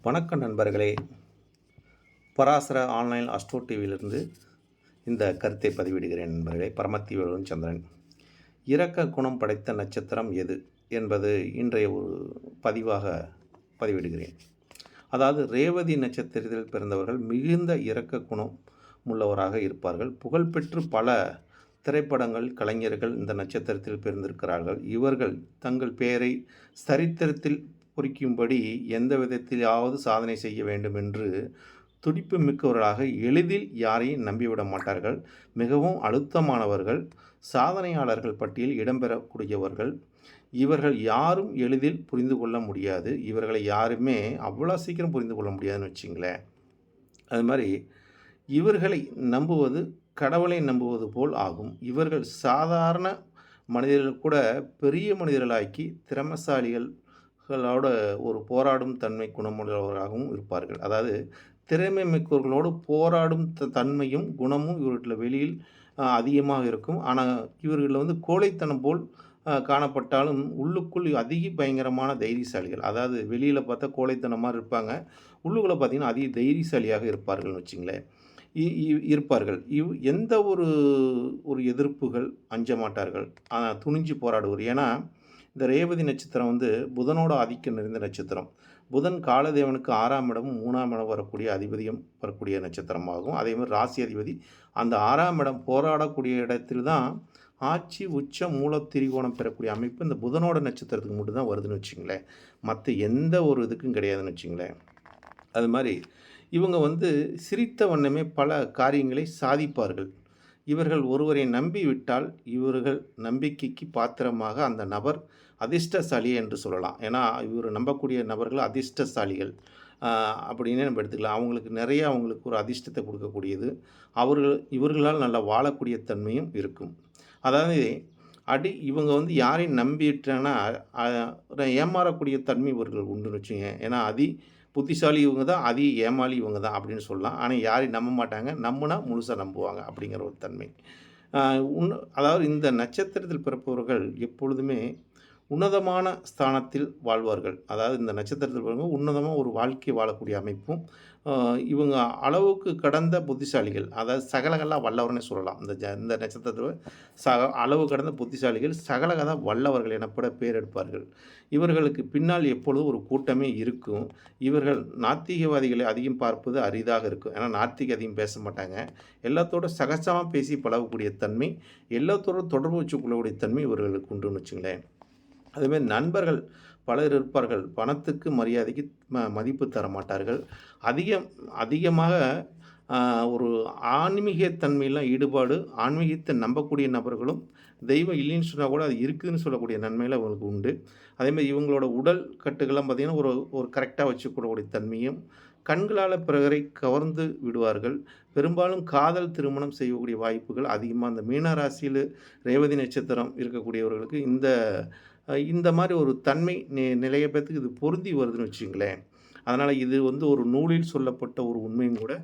வணக்கம் நண்பர்களே. Parasara online astro டிவியிலிருந்து இந்த கருத்தை பதிவிடுகிறேன் நண்பர்களே. பரமத்தி வேலுடன் சந்திரன். இரக்க குணம் படைத்த நட்சத்திரம் எது என்பது இன்றைய ஒரு பதிவாக பதிவிடுகிறேன். அதாவது ரேவதி நட்சத்திரத்தில் பிறந்தவர்கள் மிகுந்த இரக்க குணம் உள்ளவராக இருப்பார்கள். புகழ்பெற்று பல திரைப்படங்கள் கலைஞர்கள் இந்த நட்சத்திரத்தில் பிறந்திருக்கிறார்கள். இவர்கள் தங்கள் பெயரை சரித்திரத்தில் பொறிக்கும்படி எந்த விதத்திலாவது சாதனை செய்ய வேண்டும் என்று துடிப்பு மிக்கவர்களாக எளிதில் யாரையும் நம்பிவிட மாட்டார்கள். மிகவும் அழுத்தமானவர்கள், சாதனையாளர்கள் பட்டியலில் இடம்பெறக்கூடியவர்கள். இவர்கள் யாரும் எளிதில் புரிந்து கொள்ள முடியாது. இவர்களை யாருமே அவ்வளோ சீக்கிரம் புரிந்து கொள்ள முடியாதுன்னு வச்சிங்களேன். அது மாதிரி இவர்களை நம்புவது கடவுளை நம்புவது போல் ஆகும். இவர்கள் சாதாரண மனிதர்கள் கூட பெரிய மனிதர்களாக்கி திறமசாலிகளோட ஒரு போராடும் தன்மை குணமுள்ளவராகவும் இருப்பார்கள். அதாவது திறமை மிக்கவர்களோடு போராடும் தன்மையும் குணமும் இவர்களில் வெளியில் அதிகமாக இருக்கும். ஆனால் இவர்களில் கோழைத்தனம் போல் காணப்பட்டாலும் உள்ளுக்குள் அதிக பயங்கரமான தைரியசாலிகள். அதாவது வெளியில் பார்த்தா கோழைத்தனமாக இருப்பாங்க, உள்ளுக்குள்ளே பார்த்திங்கன்னா அதிக தைரியசாலியாக இருப்பார்கள்னு வச்சிங்களேன். இருப்பார்கள். எந்த ஒரு எதிர்ப்புகள் அஞ்ச மாட்டார்கள். துணிஞ்சு போராடுவார். ஏன்னா இந்த ரேவதி நட்சத்திரம் புதனோட ஆதிக்கம் நிறைந்த நட்சத்திரம். புதன் காலதேவனுக்கு 6ஆம் இடமும் 3ஆம் இடம் வரக்கூடிய அதிபதியும் வரக்கூடிய நட்சத்திரமாகும். அதே மாதிரி ராசி அதிபதி அந்த 6ஆம் இடம் போராடக்கூடிய இடத்தில் தான் ஆட்சி உச்ச மூல திரிகோணம் பெறக்கூடிய அமைப்பு இந்த புதனோட நட்சத்திரத்துக்கு மட்டும்தான் வருதுன்னு வச்சுங்களேன். மற்ற எந்த ஒரு இதுக்கும் கிடையாதுன்னு வச்சுங்களேன். அது மாதிரி இவங்க சிரித்த வண்ணமே பல காரியங்களை சாதிப்பார்கள். இவர்கள் ஒருவரை நம்பிவிட்டால் இவர்கள் நம்பிக்கைக்கு பாத்திரமாக அந்த நபர் அதிர்ஷ்டசாலி என்று சொல்லலாம். ஏன்னா இவர் நம்பக்கூடிய நபர்கள் அதிர்ஷ்டசாலிகள் அப்படின்னு நம்ம எடுத்துக்கலாம். அவங்களுக்கு ஒரு அதிர்ஷ்டத்தை கொடுக்கக்கூடியது. இவர்களால் நல்லா வாழக்கூடிய தன்மையும் இருக்கும். அதாவது இவங்க யாரையும் நம்பிட்டாங்கன்னா ஏமாறக்கூடிய தன்மை இவர்கள் உண்டுன்னு வச்சுங்க. ஏன்னா புத்திசாலி இவங்க தான், ஏமாளி இவங்க தான் அப்படின்னு சொல்லலாம். ஆனால் யாரையும் நம்ப மாட்டாங்க, நம்பினா முழுசாக நம்புவாங்க அப்படிங்கிற ஒரு தன்மை. அதாவது இந்த நட்சத்திரத்தில் பிறப்பவர்கள் எப்பொழுதுமே உன்னதமான ஸ்தானத்தில் வாழ்வார்கள். அதாவது இந்த நட்சத்திரத்தில் பிறகு உன்னதமாக ஒரு வாழ்க்கை வாழக்கூடிய அமைப்பும் இவங்க அளவுக்கு கடந்த புத்திசாலிகள். அதாவது சகலகலா வல்லவர்னே சொல்லலாம். இந்த நட்சத்திரத்தில் அளவு கடந்த புத்திசாலிகள் சகலகலா வல்லவர்கள் எனப்பட பேர் எடுப்பார்கள். இவர்களுக்கு பின்னால் எப்பொழுதும் ஒரு கூட்டமே இருக்கும். இவர்கள் நாத்திகவாதிகளை அதிகம் பார்ப்பது அரிதாக இருக்கும். ஏன்னா நாத்திக அதிகம் பேச மாட்டாங்க. எல்லாத்தோட சகஜமாக பேசி பழகக்கூடிய தன்மை, எல்லாத்தோட தொடர்பு வச்சுக்கொள்ளக்கூடிய தன்மை இவர்களுக்கு உண்டுன்னு வச்சுங்களேன். அதேமாதிரி நண்பர்கள் பலர் இருப்பார்கள். பணத்துக்கு மரியாதைக்கு மதிப்பு தர மாட்டார்கள். அதிகமாக ஒரு ஆன்மீகத்தன்மையெல்லாம் ஈடுபாடு, ஆன்மீகத்தை நம்பக்கூடிய நபர்களும் தெய்வம் இல்லைன்னு சொன்னால் கூட அது இருக்குதுன்னு சொல்லக்கூடிய நன்மையில் அவங்களுக்கு உண்டு. அதேமாதிரி இவங்களோட உடல் கட்டுகள்லாம் பார்த்திங்கன்னா ஒரு கரெக்டாக வச்சுக்கூடக்கூடிய தன்மையும், கண்களால் பிறரை கவர்ந்து விடுவார்கள். பெரும்பாலும் காதல் திருமணம் செய்யக்கூடிய வாய்ப்புகள் அதிகமாக இந்த மீனராசியில் ரேவதி நட்சத்திரம் இருக்கக்கூடியவர்களுக்கு இந்த மாதிரி ஒரு தன்மை நிறைய பேர்த்துக்கு இது பொருந்தி வருதுன்னு வச்சுங்களேன். அதனால் இது ஒரு நூலில் சொல்லப்பட்ட ஒரு உண்மையும் கூட.